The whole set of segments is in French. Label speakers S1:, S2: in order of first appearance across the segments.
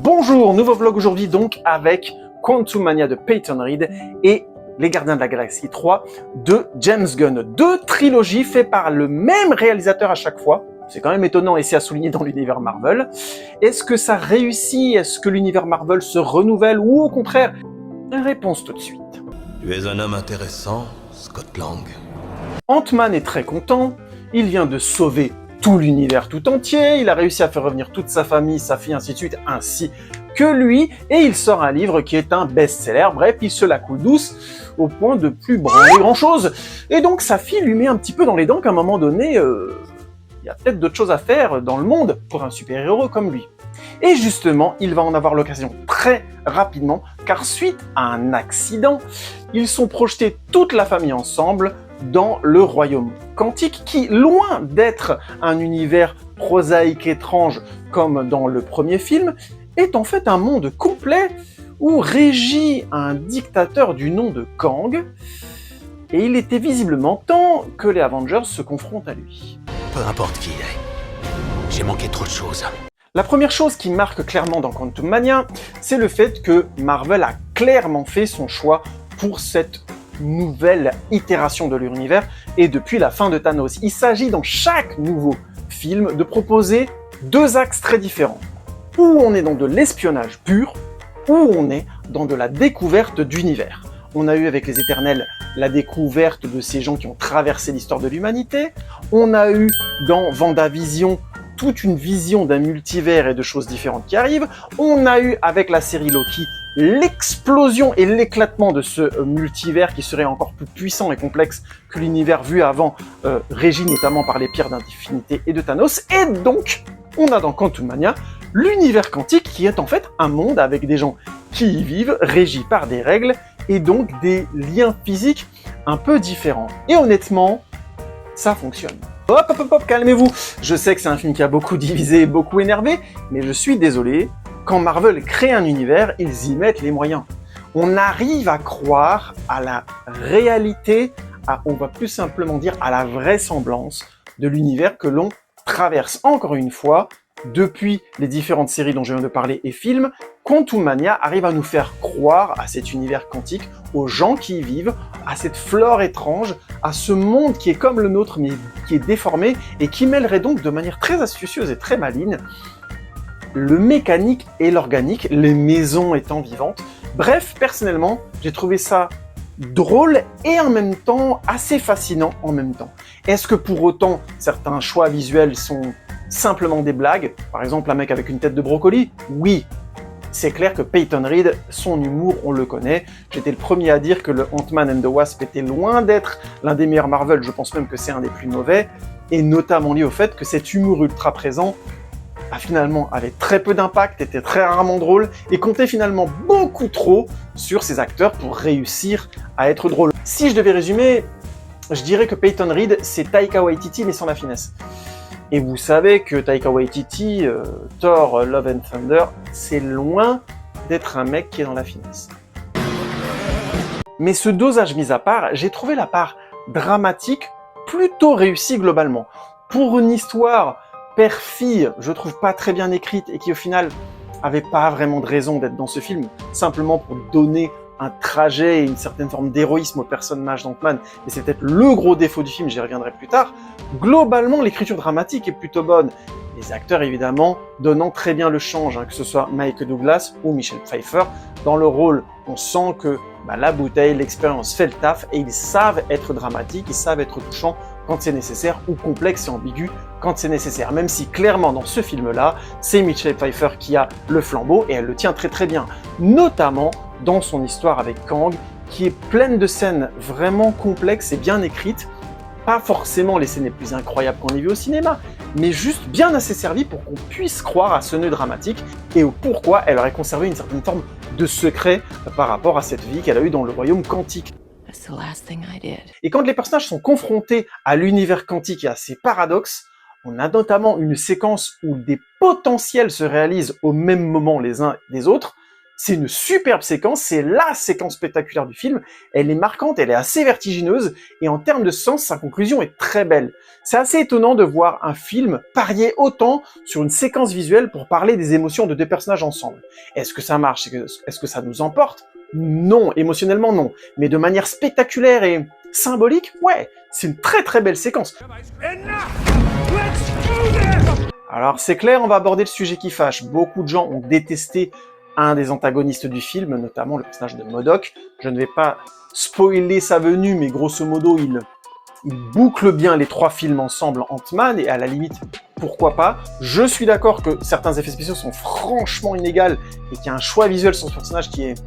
S1: Bonjour, nouveau vlog aujourd'hui donc avec Quantum Mania de Peyton Reed et Les Gardiens de la Galaxie 3 de James Gunn. Deux trilogies faites par le même réalisateur à chaque fois. C'est quand même étonnant et c'est à souligner dans l'univers Marvel. Est-ce que ça réussit? Est-ce que l'univers Marvel se renouvelle ou au contraire? Réponse tout de suite.
S2: Tu es un homme intéressant, Scott Lang.
S1: Ant-Man est très content, il vient de sauver tout l'univers tout entier, il a réussi à faire revenir toute sa famille, sa fille, ainsi de suite, ainsi que lui, et il sort un livre qui est un best-seller, bref, il se la coule douce, au point de plus branler grand-chose. Et donc sa fille lui met un petit peu dans les dents qu'à un moment donné, il y a peut-être d'autres choses à faire dans le monde pour un super-héros comme lui. Et justement, il va en avoir l'occasion très rapidement, car suite à un accident, ils sont projetés toute la famille ensemble dans le royaume quantique qui, loin d'être un univers prosaïque étrange comme dans le premier film, est en fait un monde complet où régit un dictateur du nom de Kang, et il était visiblement temps que les Avengers se confrontent à lui.
S2: Peu importe qui il est, j'ai manqué trop de choses.
S1: La première chose qui marque clairement dans Quantum Mania, c'est le fait que Marvel a clairement fait son choix pour cette nouvelle itération de l'univers et depuis la fin de Thanos. Il s'agit dans chaque nouveau film de proposer deux axes très différents. Où on est dans de l'espionnage pur, où on est dans de la découverte d'univers. On a eu avec les Éternels la découverte de ces gens qui ont traversé l'histoire de l'humanité. On a eu dans WandaVision toute une vision d'un multivers et de choses différentes qui arrivent. On a eu avec la série Loki l'explosion et l'éclatement de ce multivers qui serait encore plus puissant et complexe que l'univers vu avant, régi notamment par les pierres d'infinité et de Thanos. Et donc, on a dans Quantum Mania l'univers quantique qui est en fait un monde avec des gens qui y vivent, régis par des règles et donc des liens physiques un peu différents. Et honnêtement, ça fonctionne. Hop, hop, hop, hop, calmez-vous. Je sais que c'est un film qui a beaucoup divisé, beaucoup énervé, mais je suis désolé. Quand Marvel crée un univers, ils y mettent les moyens. On arrive à croire à la réalité, on va plus simplement dire à la vraisemblance de l'univers que l'on traverse. Encore une fois, depuis les différentes séries dont je viens de parler et films, Quantum Mania arrive à nous faire croire à cet univers quantique, aux gens qui y vivent, à cette flore étrange, à ce monde qui est comme le nôtre mais qui est déformé et qui mêlerait donc de manière très astucieuse et très maligne le mécanique et l'organique, les maisons étant vivantes. Bref, personnellement, j'ai trouvé ça drôle et en même temps assez fascinant en même temps. Est-ce que pour autant certains choix visuels sont simplement des blagues? Par exemple, un mec avec une tête de brocoli? Oui. C'est clair que Peyton Reed, son humour, on le connaît. J'étais le premier à dire que le Ant-Man and the Wasp était loin d'être l'un des meilleurs Marvel, je pense même que c'est un des plus mauvais, et notamment lié au fait que cet humour ultra présent finalement avait très peu d'impact, était très rarement drôle, et comptait finalement beaucoup trop sur ses acteurs pour réussir à être drôle. Si je devais résumer, je dirais que Peyton Reed, c'est Taika Waititi mais sans la finesse. Et vous savez que Taika Waititi, Thor, Love and Thunder, c'est loin d'être un mec qui est dans la finesse. Mais ce dosage mis à part, j'ai trouvé la part dramatique plutôt réussie globalement. Pour une histoire père-fille, je trouve pas très bien écrite et qui au final avait pas vraiment de raison d'être dans ce film, simplement pour donner un trajet et une certaine forme d'héroïsme au personnage d'Ant-Man, et c'est peut-être le gros défaut du film, j'y reviendrai plus tard. Globalement, l'écriture dramatique est plutôt bonne. Les acteurs, évidemment, donnant très bien le change, que ce soit Michael Douglas ou Michelle Pfeiffer. Dans le rôle, on sent que la bouteille, l'expérience fait le taf, et ils savent être dramatiques, ils savent être touchants quand c'est nécessaire, ou complexe et ambigu quand c'est nécessaire. Même si, clairement, dans ce film-là, c'est Michelle Pfeiffer qui a le flambeau, et elle le tient très très bien. Notamment dans son histoire avec Kang, qui est pleine de scènes vraiment complexes et bien écrites. Pas forcément les scènes les plus incroyables qu'on ait vues au cinéma, mais juste bien assez servies pour qu'on puisse croire à ce nœud dramatique et au pourquoi elle aurait conservé une certaine forme de secret par rapport à cette vie qu'elle a eue dans le royaume quantique. Et quand les personnages sont confrontés à l'univers quantique et à ses paradoxes, on a notamment une séquence où des potentiels se réalisent au même moment les uns des autres. C'est une superbe séquence, c'est la séquence spectaculaire du film. Elle est marquante, elle est assez vertigineuse, et en termes de sens, sa conclusion est très belle. C'est assez étonnant de voir un film parier autant sur une séquence visuelle pour parler des émotions de deux personnages ensemble. Est-ce que ça marche? Est-ce que ça nous emporte? Non, émotionnellement non. Mais de manière spectaculaire et symbolique, ouais, c'est une très très belle séquence. Alors c'est clair, on va aborder le sujet qui fâche. Beaucoup de gens ont détesté un des antagonistes du film, notamment le personnage de MODOK. Je ne vais pas spoiler sa venue, mais grosso modo, il boucle bien les trois films ensemble, Ant-Man, et à la limite, pourquoi pas. Je suis d'accord que certains effets spéciaux sont franchement inégaux et qu'il y a un choix visuel sur ce personnage qui est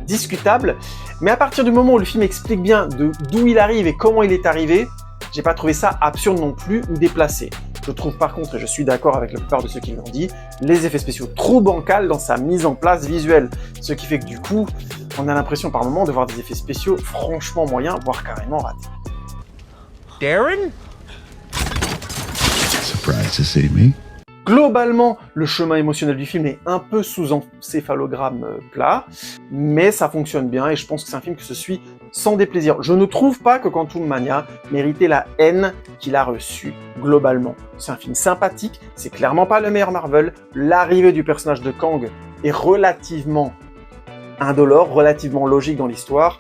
S1: discutable, mais à partir du moment où le film explique bien d'où il arrive et comment il est arrivé, j'ai pas trouvé ça absurde non plus ou déplacé. Je trouve par contre, et je suis d'accord avec la plupart de ceux qui l'ont dit, les effets spéciaux trop bancals dans sa mise en place visuelle, ce qui fait que du coup, on a l'impression par moments de voir des effets spéciaux franchement moyens, voire carrément ratés.
S2: Darren?
S3: Surprised to see me?
S1: Globalement, le chemin émotionnel du film est un peu sous encéphalogramme plat, mais ça fonctionne bien et je pense que c'est un film qui se suit sans déplaisir. Je ne trouve pas que Quantum Mania méritait la haine qu'il a reçue, globalement. C'est un film sympathique, c'est clairement pas le meilleur Marvel, l'arrivée du personnage de Kang est relativement indolore, relativement logique dans l'histoire,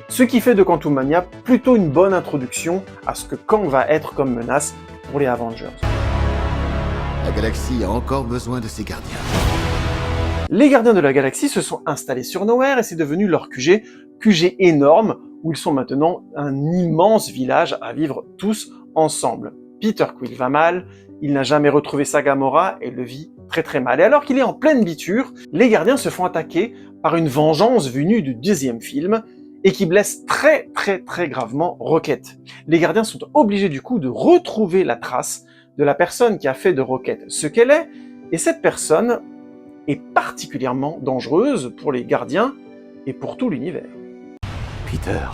S1: ce qui fait de Quantum Mania plutôt une bonne introduction à ce que Kang va être comme menace pour les Avengers.
S4: La galaxie a encore besoin de ses gardiens.
S1: Les Gardiens de la Galaxie se sont installés sur Nowhere et c'est devenu leur QG énorme, où ils sont maintenant un immense village à vivre tous ensemble. Peter Quill va mal, il n'a jamais retrouvé sa Gamora et le vit très très mal. Et alors qu'il est en pleine biture, les Gardiens se font attaquer par une vengeance venue du deuxième film et qui blesse très gravement Rocket. Les Gardiens sont obligés du coup de retrouver la trace de la personne qui a fait de Rocket ce qu'elle est, et cette personne est particulièrement dangereuse pour les Gardiens et pour tout l'univers.
S2: Peter,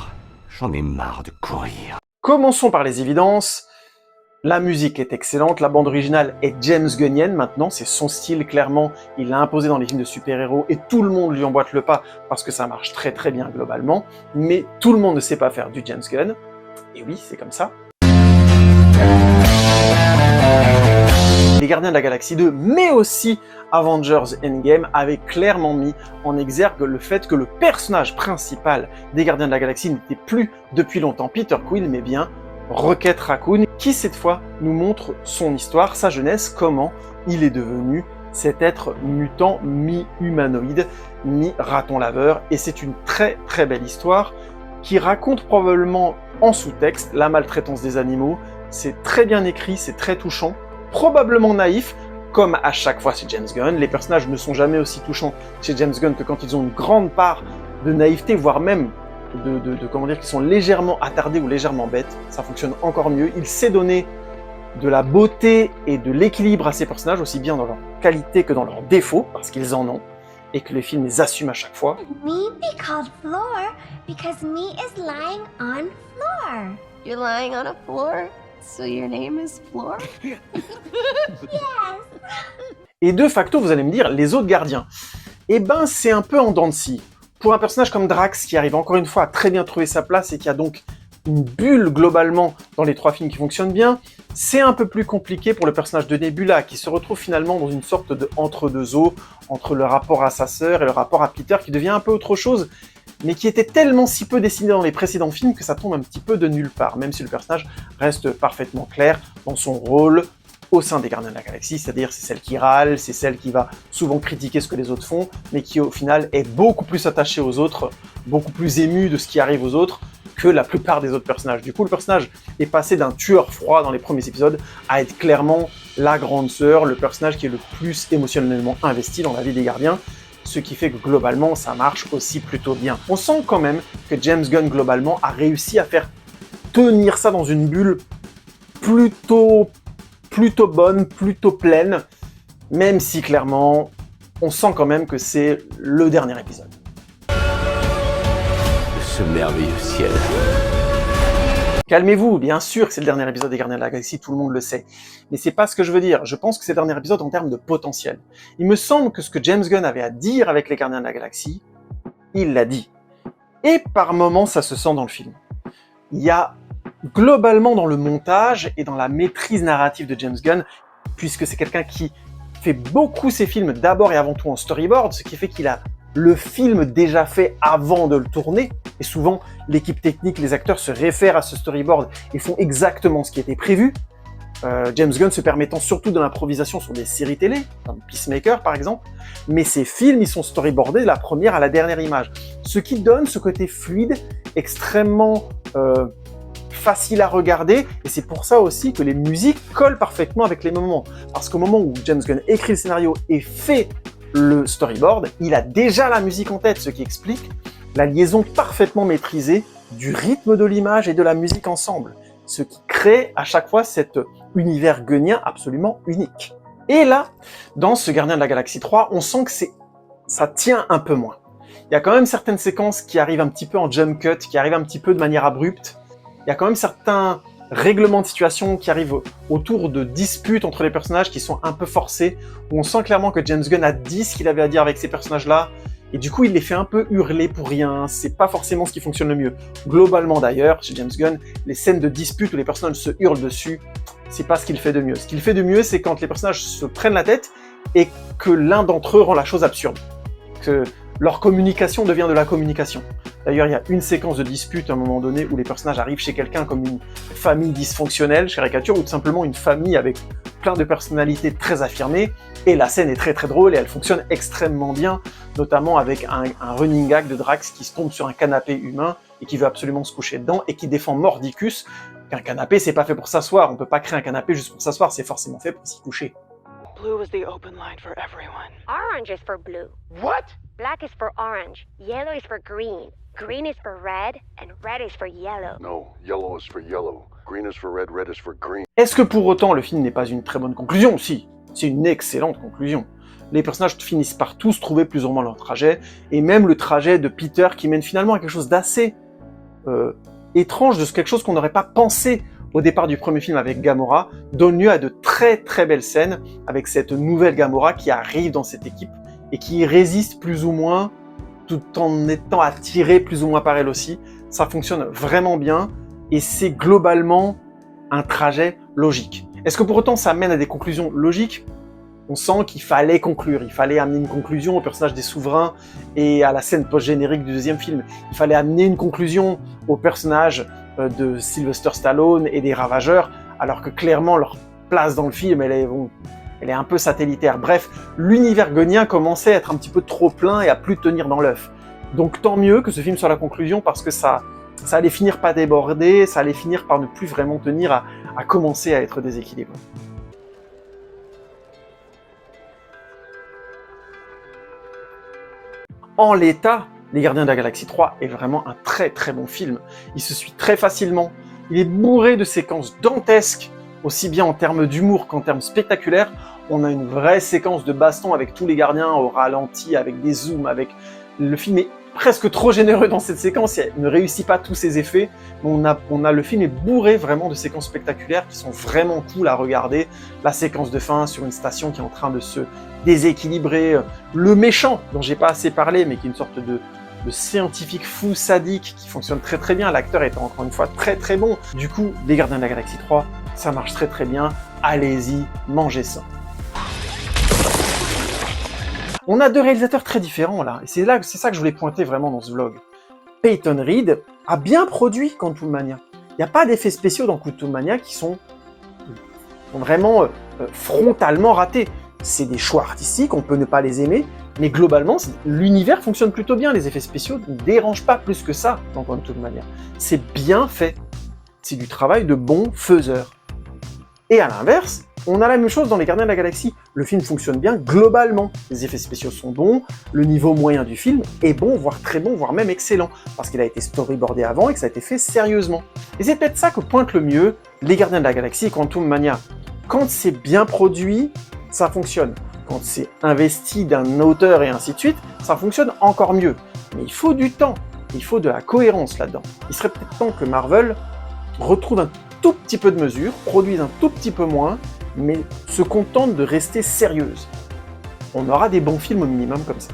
S2: j'en ai marre de courir.
S1: Commençons par les évidences. La musique est excellente, la bande originale est James Gunnienne maintenant, c'est son style clairement, il l'a imposé dans les films de super-héros et tout le monde lui emboîte le pas parce que ça marche très bien globalement, mais tout le monde ne sait pas faire du James Gunn, et oui, c'est comme ça. Les Gardiens de la Galaxie 2, mais aussi Avengers Endgame, avaient clairement mis en exergue le fait que le personnage principal des Gardiens de la Galaxie n'était plus depuis longtemps Peter Quill, mais bien Rocket Raccoon, qui cette fois nous montre son histoire, sa jeunesse, comment il est devenu cet être mutant mi-humanoïde, mi-raton laveur, et c'est une très belle histoire qui raconte probablement en sous-texte la maltraitance des animaux. C'est très bien écrit, c'est très touchant, probablement naïf, comme à chaque fois chez James Gunn. Les personnages ne sont jamais aussi touchants chez James Gunn que quand ils ont une grande part de naïveté, voire même comment dire, qu'ils sont légèrement attardés ou légèrement bêtes. Ça fonctionne encore mieux. Il sait donner de la beauté et de l'équilibre à ces personnages, aussi bien dans leur qualité que dans leurs défauts, parce qu'ils en ont, et que les films les assument à chaque fois.
S5: Me be called Floor because me is lying on floor.
S6: You're lying on a floor? So your name is Floor?
S5: Yes.
S1: Et de facto, vous allez me dire, les autres gardiens. Eh ben, c'est un peu en dents de scie. Pour un personnage comme Drax, qui arrive encore une fois à très bien trouver sa place et qui a donc une bulle globalement dans les trois films qui fonctionnent bien, c'est un peu plus compliqué pour le personnage de Nebula, qui se retrouve finalement dans une sorte de entre-deux-eaux, entre le rapport à sa sœur et le rapport à Peter, qui devient un peu autre chose, mais qui était tellement si peu dessiné dans les précédents films que ça tombe un petit peu de nulle part, même si le personnage reste parfaitement clair dans son rôle au sein des Gardiens de la Galaxie, c'est-à-dire c'est celle qui râle, c'est celle qui va souvent critiquer ce que les autres font, mais qui au final est beaucoup plus attachée aux autres, beaucoup plus émue de ce qui arrive aux autres que la plupart des autres personnages. Du coup, le personnage est passé d'un tueur froid dans les premiers épisodes à être clairement la grande sœur, le personnage qui est le plus émotionnellement investi dans la vie des Gardiens, ce qui fait que globalement, ça marche aussi plutôt bien. On sent quand même que James Gunn, globalement, a réussi à faire tenir ça dans une bulle plutôt bonne, plutôt pleine, même si clairement, on sent quand même que c'est le dernier épisode.
S2: Ce merveilleux ciel.
S1: Calmez-vous, bien sûr que c'est le dernier épisode des Gardiens de la Galaxie, tout le monde le sait. Mais c'est pas ce que je veux dire. Je pense que c'est le dernier épisode en termes de potentiel. Il me semble que ce que James Gunn avait à dire avec les Gardiens de la Galaxie, il l'a dit. Et par moments, ça se sent dans le film. Il y a globalement dans le montage et dans la maîtrise narrative de James Gunn, puisque c'est quelqu'un qui fait beaucoup ses films d'abord et avant tout en storyboard, ce qui fait qu'il a le film déjà fait avant de le tourner, et souvent l'équipe technique, les acteurs se réfèrent à ce storyboard et font exactement ce qui était prévu. James Gunn se permettant surtout de l'improvisation sur des séries télé, comme Peacemaker par exemple, mais ces films, ils sont storyboardés de la première à la dernière image, ce qui donne ce côté fluide, extrêmement facile à regarder, et c'est pour ça aussi que les musiques collent parfaitement avec les moments, parce qu'au moment où James Gunn écrit le scénario et fait le storyboard, il a déjà la musique en tête, ce qui explique la liaison parfaitement maîtrisée du rythme de l'image et de la musique ensemble, ce qui crée à chaque fois cet univers gunnien absolument unique. Et là, dans ce Gardien de la Galaxie 3, on sent que ça tient un peu moins. Il y a quand même certaines séquences qui arrivent un petit peu en jump cut, qui arrivent un petit peu de manière abrupte. Il y a quand même certains règlements de situation qui arrivent autour de disputes entre les personnages qui sont un peu forcés, où on sent clairement que James Gunn a dit ce qu'il avait à dire avec ces personnages-là, et du coup il les fait un peu hurler pour rien, c'est pas forcément ce qui fonctionne le mieux. Globalement d'ailleurs, chez James Gunn, les scènes de dispute où les personnages se hurlent dessus, c'est pas ce qu'il fait de mieux. Ce qu'il fait de mieux, c'est quand les personnages se prennent la tête et que l'un d'entre eux rend la chose absurde. Que leur communication devient de la communication. D'ailleurs, il y a une séquence de dispute à un moment donné où les personnages arrivent chez quelqu'un comme une famille dysfonctionnelle, caricature, ou tout simplement une famille avec plein de personnalités très affirmées, et la scène est très très drôle et elle fonctionne extrêmement bien, notamment avec un running gag de Drax qui se tombe sur un canapé humain et qui veut absolument se coucher dedans et qui défend Mordicus qu'un canapé c'est pas fait pour s'asseoir, on peut pas créer un canapé juste pour s'asseoir, c'est forcément fait pour s'y coucher.
S3: Blue is the open line for everyone.
S5: Orange is for blue.
S3: What?
S5: Black is for orange. Yellow is for green. Green is for red. And red is for yellow.
S7: No, yellow is for yellow. Green is for red, red is for green.
S1: Est-ce que pour autant le film n'est pas une très bonne conclusion? Si, c'est une excellente conclusion. Les personnages finissent par tous trouver plus ou moins leur trajet, et même le trajet de Peter qui mène finalement à quelque chose d'assez étrange, de quelque chose qu'on n'aurait pas pensé au départ du premier film avec Gamora, donne lieu à de très très belles scènes avec cette nouvelle Gamora qui arrive dans cette équipe et qui résiste plus ou moins tout en étant attirée plus ou moins par elle aussi. Ça fonctionne vraiment bien et c'est globalement un trajet logique. Est-ce que pour autant ça mène à des conclusions logiques? On sent qu'il fallait conclure, il fallait amener une conclusion au personnage des souverains et à la scène post-générique du deuxième film. Il fallait amener une conclusion au personnage de Sylvester Stallone et des Ravageurs, alors que clairement leur place dans le film, elle est un peu satellitaire. Bref, l'univers gunnien commençait à être un petit peu trop plein et à plus tenir dans l'œuf. Donc tant mieux que ce film soit la conclusion, parce que ça allait finir par déborder, ça allait finir par ne plus vraiment tenir à commencer à être déséquilibré. En l'état, Les Gardiens de la Galaxie 3 est vraiment un très très bon film. Il se suit très facilement, il est bourré de séquences dantesques, aussi bien en termes d'humour qu'en termes spectaculaires. On a une vraie séquence de baston avec tous les gardiens au ralenti, avec des zooms, le film est presque trop généreux dans cette séquence, il ne réussit pas tous ses effets, mais le film est bourré vraiment de séquences spectaculaires qui sont vraiment cool à regarder. La séquence de fin sur une station qui est en train de se déséquilibrer, le méchant dont j'ai pas assez parlé, mais qui est une sorte de scientifique fou sadique qui fonctionne très très bien, l'acteur étant encore une fois très très bon. Du coup, Les Gardiens de la Galaxie 3, ça marche très très bien, allez-y, mangez ça. On a deux réalisateurs très différents là, et c'est ça que je voulais pointer vraiment dans ce vlog. Peyton Reed a bien produit Quantum Mania. Il n'y a pas d'effets spéciaux dans Quantum Mania qui sont vraiment frontalement ratés. C'est des choix artistiques, on peut ne pas les aimer, mais globalement, l'univers fonctionne plutôt bien. Les effets spéciaux ne dérangent pas plus que ça dans Quantum Mania. C'est bien fait. C'est du travail de bon faiseur. Et à l'inverse, on a la même chose dans Les Gardiens de la Galaxie. Le film fonctionne bien globalement. Les effets spéciaux sont bons, le niveau moyen du film est bon, voire très bon, voire même excellent, parce qu'il a été storyboardé avant et que ça a été fait sérieusement. Et c'est peut-être ça que pointe le mieux Les Gardiens de la Galaxie et Quantum Mania. Quand c'est bien produit, ça fonctionne. Quand c'est investi d'un auteur et ainsi de suite, ça fonctionne encore mieux. Mais il faut du temps, il faut de la cohérence là-dedans. Il serait peut-être temps que Marvel retrouvent un tout petit peu de mesure, produisent un tout petit peu moins, mais se contentent de rester sérieuses. On aura des bons films au minimum comme ça.